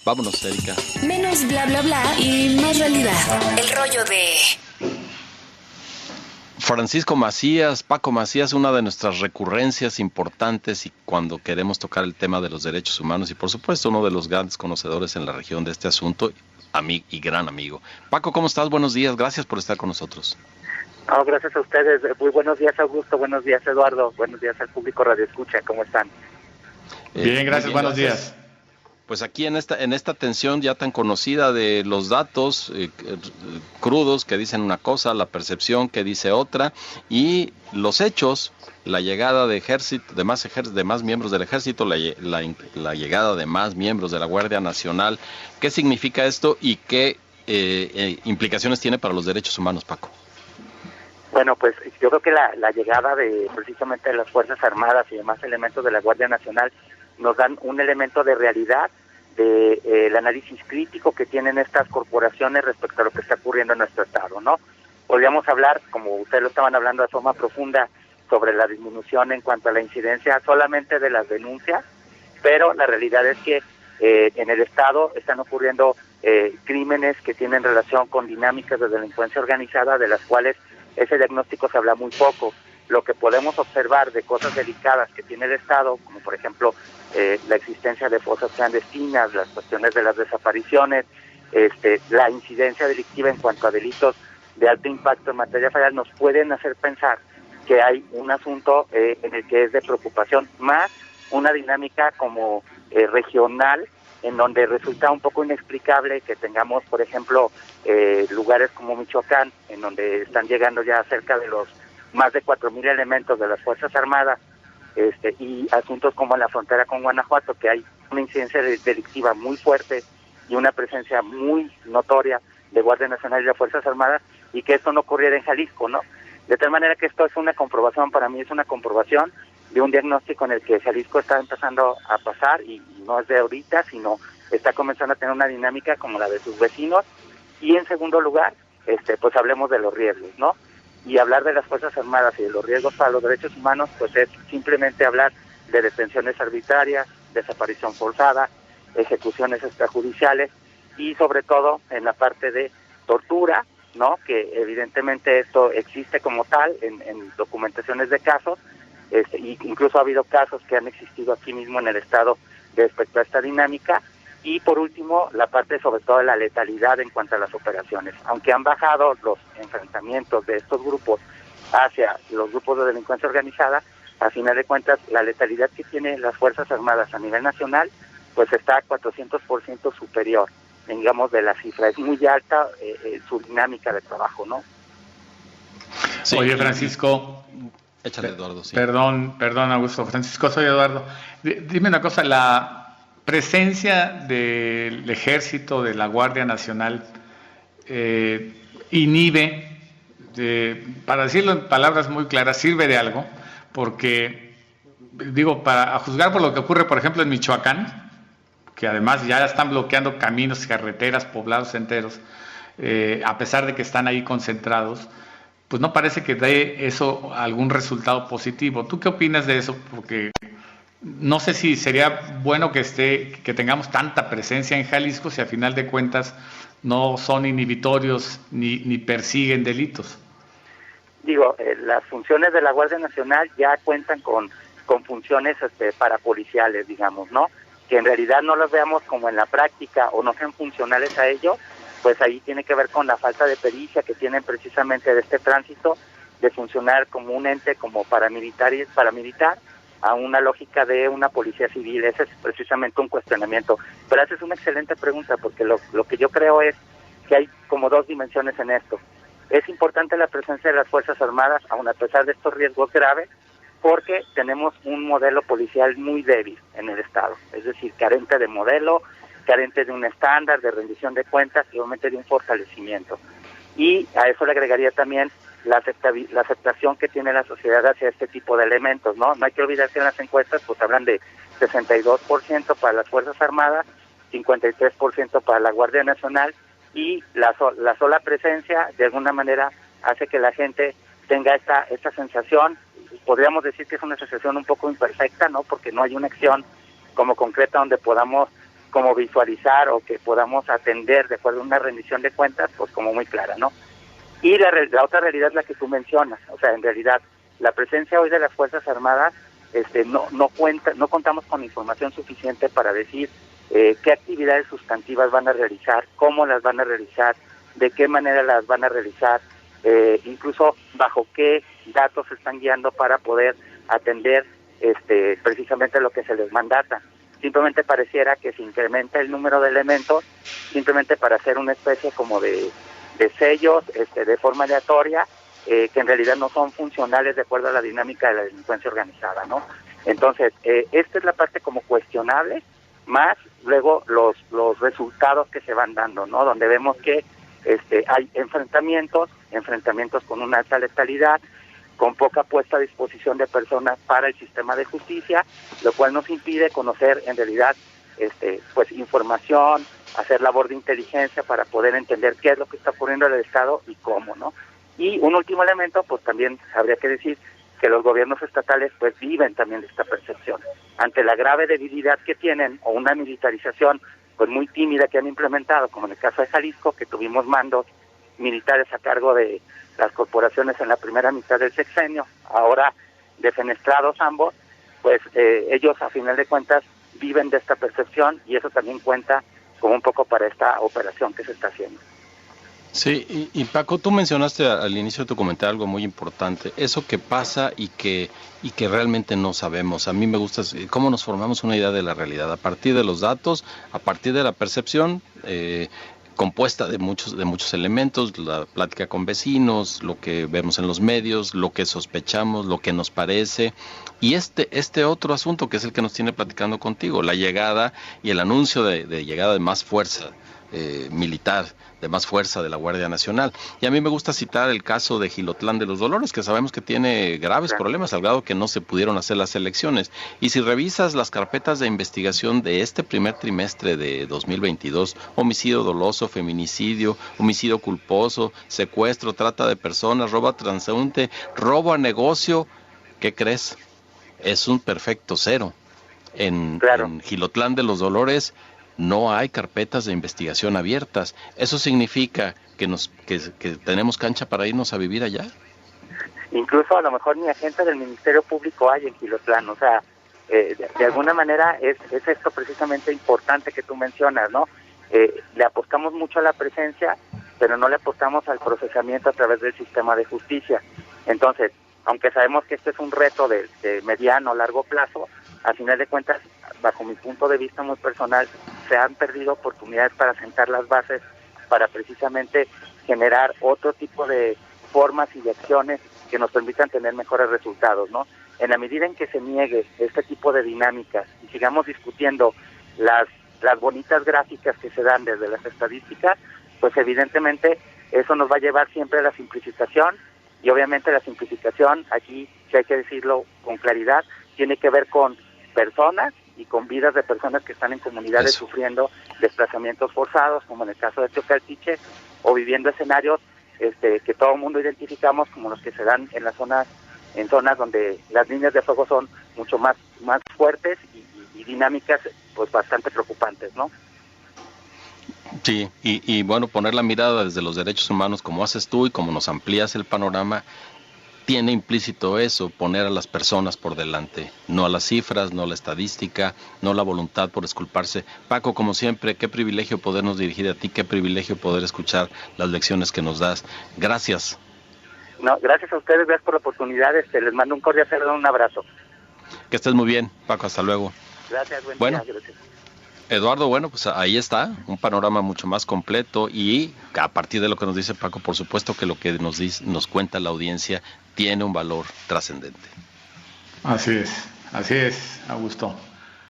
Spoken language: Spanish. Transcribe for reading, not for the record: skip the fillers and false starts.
Vámonos, Erika. Menos bla bla bla y más realidad. El rollo de Francisco Macías, Paco Macías, una de nuestras recurrencias importantes y cuando queremos tocar el tema de los derechos humanos y por supuesto uno de los grandes conocedores en la región de este asunto, amigo y gran amigo. Paco, ¿cómo estás? Buenos días, gracias por estar con nosotros. No, gracias a ustedes. Muy buenos días, Augusto. Buenos días, Eduardo. Buenos días al público Radio Escucha. ¿Cómo están? Bien, gracias. Buenos días. Pues aquí en esta tensión ya tan conocida de los datos crudos que dicen una cosa, la percepción que dice otra y los hechos, la llegada de más miembros del ejército, la llegada de más miembros de la Guardia Nacional. ¿Qué significa esto y qué implicaciones tiene para los derechos humanos, Paco? Bueno, pues yo creo que la llegada de precisamente de las Fuerzas Armadas y demás elementos de la Guardia Nacional nos dan un elemento de realidad el análisis crítico que tienen estas corporaciones respecto a lo que está ocurriendo en nuestro estado, ¿no? Podríamos hablar, como ustedes lo estaban hablando de forma profunda, sobre la disminución en cuanto a la incidencia solamente de las denuncias, pero la realidad es que en el estado están ocurriendo crímenes que tienen relación con dinámicas de delincuencia organizada, de las cuales ese diagnóstico se habla muy poco. Lo que podemos observar de cosas delicadas que tiene el Estado, como por ejemplo la existencia de fosas clandestinas, las cuestiones de las desapariciones, la incidencia delictiva en cuanto a delitos de alto impacto en materia federal, nos pueden hacer pensar que hay un asunto en el que es de preocupación, más una dinámica como regional, en donde resulta un poco inexplicable que tengamos, por ejemplo, lugares como Michoacán, en donde están llegando ya cerca de los más de 4,000 elementos de las Fuerzas Armadas, y asuntos como en la frontera con Guanajuato, que hay una incidencia delictiva muy fuerte y una presencia muy notoria de Guardia Nacional y de Fuerzas Armadas, y que esto no ocurriera en Jalisco, ¿no? De tal manera que esto es una comprobación, para mí es una comprobación de un diagnóstico en el que Jalisco está empezando a pasar, y no es de ahorita, sino está comenzando a tener una dinámica como la de sus vecinos. Y en segundo lugar, pues hablemos de los riesgos, ¿no? Y hablar de las Fuerzas Armadas y de los riesgos para los derechos humanos, pues es simplemente hablar de detenciones arbitrarias, desaparición forzada, ejecuciones extrajudiciales y sobre todo en la parte de tortura, ¿no? Que evidentemente esto existe como tal en documentaciones de casos, y incluso ha habido casos que han existido aquí mismo en el estado respecto a esta dinámica. Y por último, la parte sobre todo de la letalidad en cuanto a las operaciones. Aunque han bajado los enfrentamientos de estos grupos hacia los grupos de delincuencia organizada, a final de cuentas, la letalidad que tienen las Fuerzas Armadas a nivel nacional, pues está a 400% superior, digamos, de la cifra. Es muy alta su dinámica de trabajo, ¿no? Sí. Oye, Francisco... Échale, Eduardo, sí. Perdón, Augusto. Francisco, soy Eduardo. Dime una cosa, la presencia del Ejército, de la Guardia Nacional, inhibe, para decirlo en palabras muy claras, sirve de algo, porque, digo, a juzgar por lo que ocurre, por ejemplo, en Michoacán, que además ya están bloqueando caminos, carreteras, poblados enteros, a pesar de que están ahí concentrados, pues no parece que dé eso algún resultado positivo. ¿Tú qué opinas de eso? Porque no sé si sería bueno que tengamos tanta presencia en Jalisco si a final de cuentas no son inhibitorios ni persiguen delitos. Digo, las funciones de la Guardia Nacional ya cuentan con funciones parapoliciales, digamos, ¿no? Que en realidad no las veamos como en la práctica o no sean funcionales a ello, pues ahí tiene que ver con la falta de pericia que tienen precisamente de este tránsito, de funcionar como un ente como paramilitar a una lógica de una policía civil. Ese es precisamente un cuestionamiento. Pero haces una excelente pregunta, porque lo que yo creo es que hay como dos dimensiones en esto. Es importante la presencia de las Fuerzas Armadas, aun a pesar de estos riesgos graves, porque tenemos un modelo policial muy débil en el Estado, es decir, carente de modelo, carente de un estándar de rendición de cuentas y obviamente de un fortalecimiento. Y a eso le agregaría también la aceptación que tiene la sociedad hacia este tipo de elementos, ¿no? No hay que olvidar que en las encuestas pues hablan de 62% para las Fuerzas Armadas, 53% para la Guardia Nacional, y la sola presencia de alguna manera hace que la gente tenga esta sensación. Podríamos decir que es una sensación un poco imperfecta, ¿no? Porque no hay una acción como concreta donde podamos como visualizar o que podamos atender de acuerdo a una rendición de cuentas, pues como muy clara, ¿no? Y la otra realidad es la que tú mencionas, o sea, en realidad la presencia hoy de las Fuerzas Armadas no contamos con información suficiente para decir qué actividades sustantivas van a realizar, cómo las van a realizar, de qué manera las van a realizar, incluso bajo qué datos se están guiando para poder atender precisamente lo que se les mandata. Simplemente pareciera que se incrementa el número de elementos simplemente para hacer una especie como de sellos de forma aleatoria, que en realidad no son funcionales de acuerdo a la dinámica de la delincuencia organizada, ¿no? Entonces, esta es la parte como cuestionable, más luego los resultados que se van dando, ¿no? Donde vemos que hay enfrentamientos con una alta letalidad, con poca puesta a disposición de personas para el sistema de justicia, lo cual nos impide conocer en realidad pues información, hacer labor de inteligencia para poder entender qué es lo que está ocurriendo en el Estado y cómo, ¿no? Y un último elemento, pues también habría que decir que los gobiernos estatales pues viven también de esta percepción. Ante la grave debilidad que tienen o una militarización pues muy tímida que han implementado, como en el caso de Jalisco, que tuvimos mandos militares a cargo de las corporaciones en la primera mitad del sexenio, ahora defenestrados ambos, pues ellos a final de cuentas viven de esta percepción y eso también cuenta como un poco para esta operación que se está haciendo. Sí, y Paco, tú mencionaste al inicio de tu comentario algo muy importante, eso que pasa y que realmente no sabemos. A mí me gusta cómo nos formamos una idea de la realidad, a partir de los datos, a partir de la percepción, compuesta de muchos elementos, la plática con vecinos, lo que vemos en los medios, lo que sospechamos, lo que nos parece, y este otro asunto que es el que nos tiene platicando contigo, la llegada y el anuncio de llegada de más fuerza militar, de más fuerza de la Guardia Nacional. Y a mí me gusta citar el caso de Jilotlán de los Dolores, que sabemos que tiene graves problemas, al grado que no se pudieron hacer las elecciones. Y si revisas las carpetas de investigación de este primer trimestre de 2022, homicidio doloso, feminicidio, homicidio culposo, secuestro, trata de personas, robo a transeúnte, robo a negocio, ¿qué crees? Es un perfecto cero. En Jilotlán de los Dolores no hay carpetas de investigación abiertas. ¿Eso significa que tenemos cancha para irnos a vivir allá? Incluso a lo mejor ni agentes del Ministerio Público hay en Jilotlán. O sea, de alguna manera es esto precisamente importante que tú mencionas, ¿no? Le apostamos mucho a la presencia, pero no le apostamos al procesamiento a través del sistema de justicia. Entonces, aunque sabemos que este es un reto de mediano o largo plazo, a final de cuentas, bajo mi punto de vista muy personal, se han perdido oportunidades para sentar las bases, para precisamente generar otro tipo de formas y de acciones que nos permitan tener mejores resultados, ¿no? En la medida en que se niegue este tipo de dinámicas y sigamos discutiendo las bonitas gráficas que se dan desde las estadísticas, pues evidentemente eso nos va a llevar siempre a la simplificación, y obviamente la simplificación, aquí, si hay que decirlo con claridad, tiene que ver con personas y con vidas de personas que están en comunidades sufriendo desplazamientos forzados, como en el caso de Teocaltiche, o viviendo escenarios que todo el mundo identificamos como los que se dan en zonas donde las líneas de fuego son mucho más fuertes y dinámicas pues bastante preocupantes, ¿no? Sí, y bueno, poner la mirada desde los derechos humanos como haces tú y como nos amplías el panorama, tiene implícito eso, poner a las personas por delante, no a las cifras, no a la estadística, no a la voluntad por disculparse. Paco, como siempre, qué privilegio podernos dirigir a ti, qué privilegio poder escuchar las lecciones que nos das. Gracias. No, gracias a ustedes, gracias por la oportunidad, les mando un cordial saludo, un abrazo. Que estés muy bien, Paco, hasta luego. Gracias, buen día, gracias. Eduardo, bueno, pues ahí está, un panorama mucho más completo y a partir de lo que nos dice Paco, por supuesto que lo que nos cuenta la audiencia tiene un valor trascendente. Así es, Augusto.